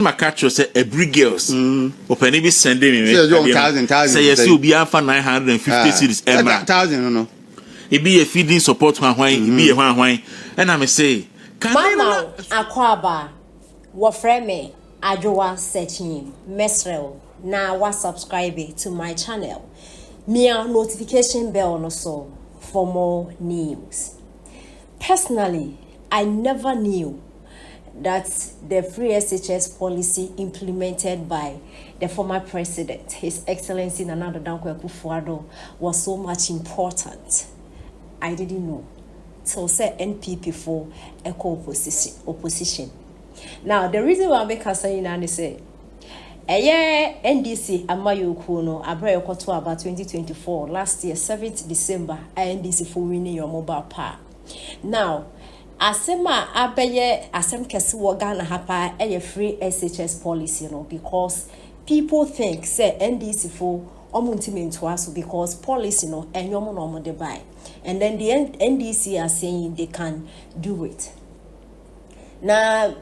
my catch was Aburi girls. Open be sending me. Say yes, you'll be for 950 cities. 1,000, no. It be a feeding support one it be a one. And I say, Mama Akwaba, what frame Ajoa searching Mesrel. Now was subscribe to my channel. Mia notification bell no so for more news. Personally, I never knew that the free SHS policy implemented by the former president, His Excellency Nana Addo Dankwa Akufo-Addo, was so much important. I didn't know. So say NPP for opposition. Now the reason why I make us saying that is say, NDC Amayokuno Aburi Koto about 2024 last year 7th December NDC for winning your mobile power. Now Asema abeye asem kesi wo Ghana hapa free SHS policy because people think say NDC for omuntimi to us because policy enyomo no mo de buy, and then the NDC are saying they can do it. Now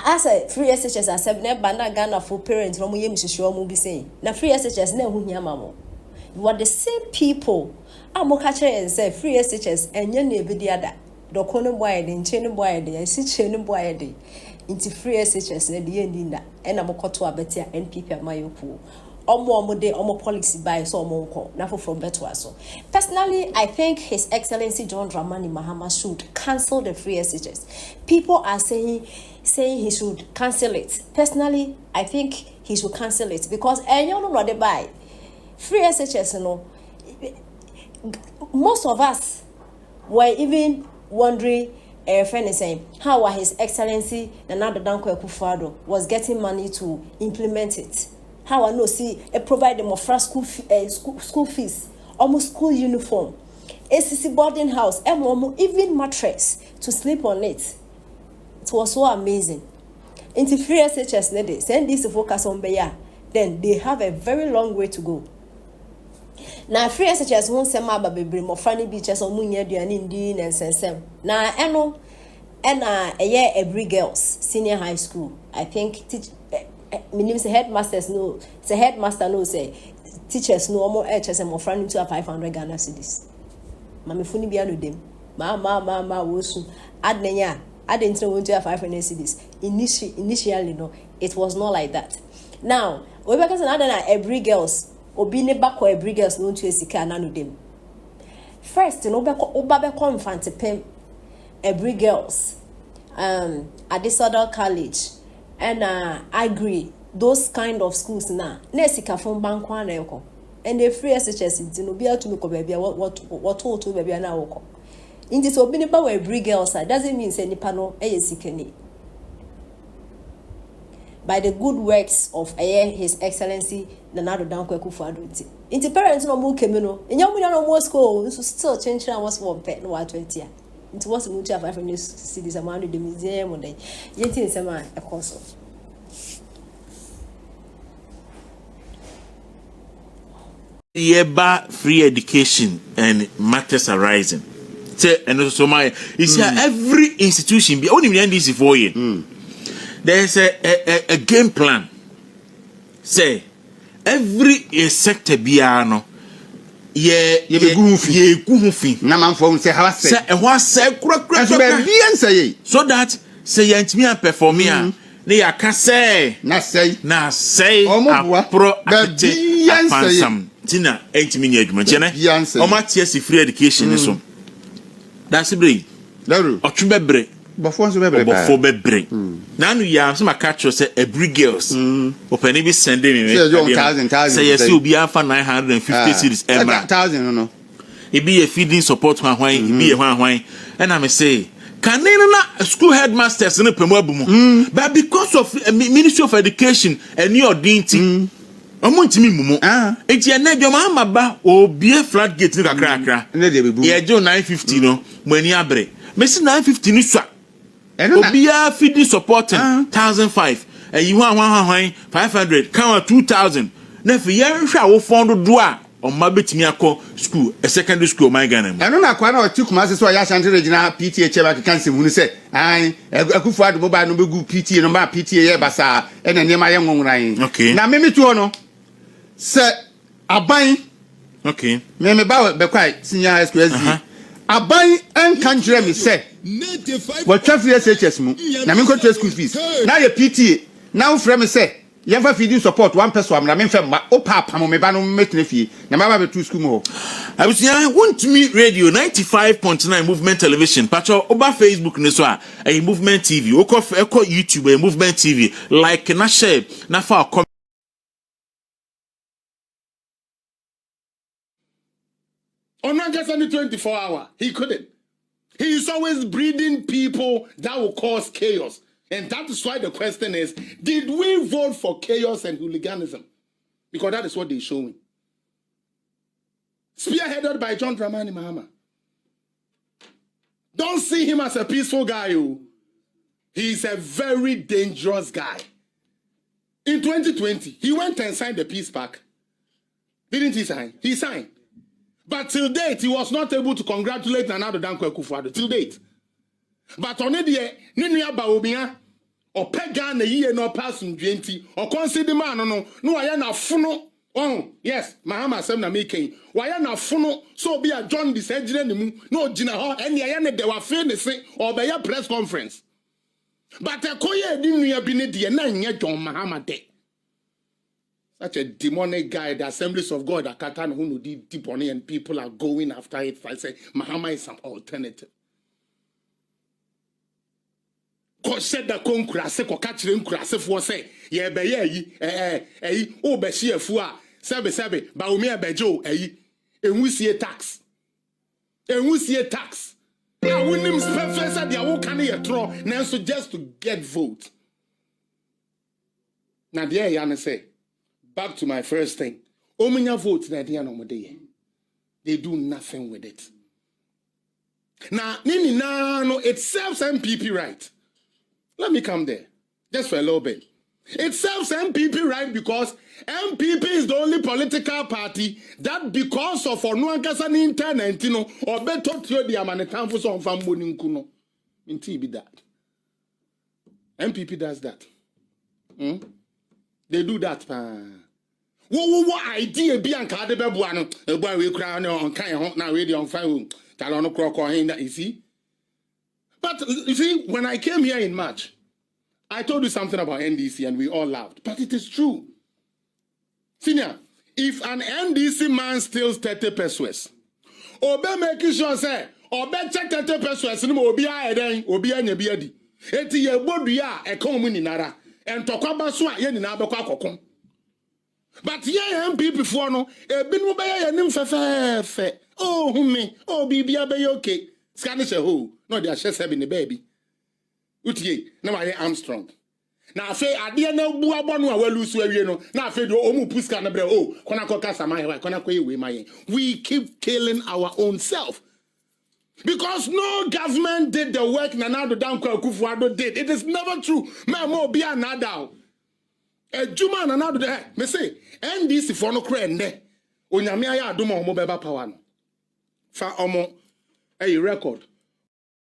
as a free SHS asem ne bana Ghana for parents no mo yem hwehwe mo bi saying na free SHS na hu hia mamo. You are the same people amoka kire say free SHS enye na ebedi ada dokono boy de ncheni boy de asi cheni boy de inti free SHS na de endi nda ena mokoto abetia NPP amayoku omo de omo policy by so omo nko na from beto aso. Personally, I think His Excellency John Dramani Mahama should cancel the free SHS. People are saying he should cancel it. Personally, I think he should cancel it because enyo no de buy free SHS most of us were even wondering friend is saying how His Excellency Nana Addo Dankwa Akufo-Addo was getting money to implement it. How I know see provide them for school fees, almost school uniform, ACC boarding house, even mattress to sleep on it. It was so amazing. Into free SHS they send this focus on Beya, then they have a very long way to go. Now free SHS won't say ma baby more funny beaches or munya duanin din and sensem. Now eno a year Aburi girls senior high school. I think my name is headmasters no say headmaster no say teachers no more HS and more friend to 500 Ghana cedis. Mami funi bia no dem. Ma wosu add nenya add into 500 cedis. Initially no, it was not like that. Now we because another Aburi girls obi ne bako Aburi girls no to esika na no dem. First no oba be confront pem Aburi girls Adisodal College and I agree those kind of schools na esika from bankwa na eko and the free SHS no be to me ko baby what to baby na woko inti so obi ne ba we Aburi girls doesn't mean say nipa no sikani. By the good works of His Excellency Nana Addo Dankwa Akufo-Addo. Inti parents no mu kemi no enya mu no mo school so still change na was one pet no 20 year. Inti was mu 500 cities amount the museum on dey. Yeti nsema ekoso. Yeba free education and matters arising. Say and so my is every institution be only NDC for you. There's a game plan. Say every sector biano ye guhufi na manfo say how say so that say yantimi an perform ya na yaka say na say pro apansam tina entimi ni adwuma chene o ma tie si free education so that's brain otwebebre before bebre now you some catch you say Aburi girls open be sending me say yes you be for 950 cities 1,000 no it be a feeding support one be a one and I say can na school headmasters no pemu but because of Ministry of Education and your dinty omuntimi mumu enti ena dwoma amaba obi flat gate ni kakra ye jo 950 no mani abre me si 950 ni swa obia feeding supporting 1,500 and you want 500 count 2,000 na fi yen hwa wo fondo do a on my betimi akọ school a secondary school my Ghana. I don't know kwa took my so ya shanty regional PTA chair back can see when say I akufu adu mobile no be good PTA no ba PTA ye basa e na niam aye nwonran. Okay. Na me to no se aban. Okay. Me ba be kwai senior SQSD. Aban en kan kire me say what traffic SHS mu na me ko school fees. Na ye PTA na wo frame me say Yamfa feeding support one person am na me fam o papa mo me ba no metne fie na ma ba be to school mo abusia want me radio 95.9 movement television patcho oba Facebook ne so a movement TV eko YouTube a movement TV like na share na fa on not just only 24 hours he couldn't. He is always breeding people that will cause chaos. And that is why the question is, did we vote for chaos and hooliganism? Because that is what they're showing. Spearheaded by John Dramani Mahama. Don't see him as a peaceful guy. He's a very dangerous guy. In 2020, he went and signed the peace pact. Didn't he sign? He signed. But till date, he was not able to congratulate Nana Dankwa Akufo-Addo. Till date. But on the Ninia Baobia or Pegan a year no passing 20 or consider man no I na funo. Oh yes, Mahama said na making. Why na funo so be a John this no Gina any ayana they were finishing or by a press conference. But a koye didn't be near 9 year John Mahama day. Such a demonic guy, the Assemblies of God, a Katan who did deep on it, and people are going after it. I say Mahama is some alternative. Ko said the conkrase ko catch them krase for say ye be yi o be hiefu a sebe ba omi abejo enwusie tax na wonim professor dia wo kan ye tro na so just to get vote na there ya say back to my first thing omunya vote na dia no mo dey they do nothing with it na nini na no it serves NPP right. Let me come there, just for a little bit. It serves NPP right because NPP is the only political party that because of Onuankasa ni internet, or better to the Amanitan for some family nkuno. Inti be that. NPP does that. They do that. What idea be an card bebuano? A boy we crown on kind now radio on fire. Talono crocor you see. But you see, when I came here in March, I told you something about NDC and we all laughed. But it is true. Senior, if an NDC man steals 30 pesos, obe make sure say, obe check 30 pesos, no obi a eden, obi anya biadi. Eti ye bodu ya ekonomi ni nara. En tokwa baso a ye ni na abekwa kokon. But ye MPP for no, ebi no be ye nim fe. Oh me, oh bibia be okay. Scanish a ho. No, they are just having a baby. Utie, now I am strong. Now, say, I didn't know Buabano, well, lose where you know. Now, I feel you almost push can be oh, we keep killing our own self. Because no government did the work Nana Dankwa Akufo-Addo did. It is never true. Mamo be another. A Juma and another day. Me say, NDC for no crane. Onyamia ya aduma omo beba power no. Fa omo a record.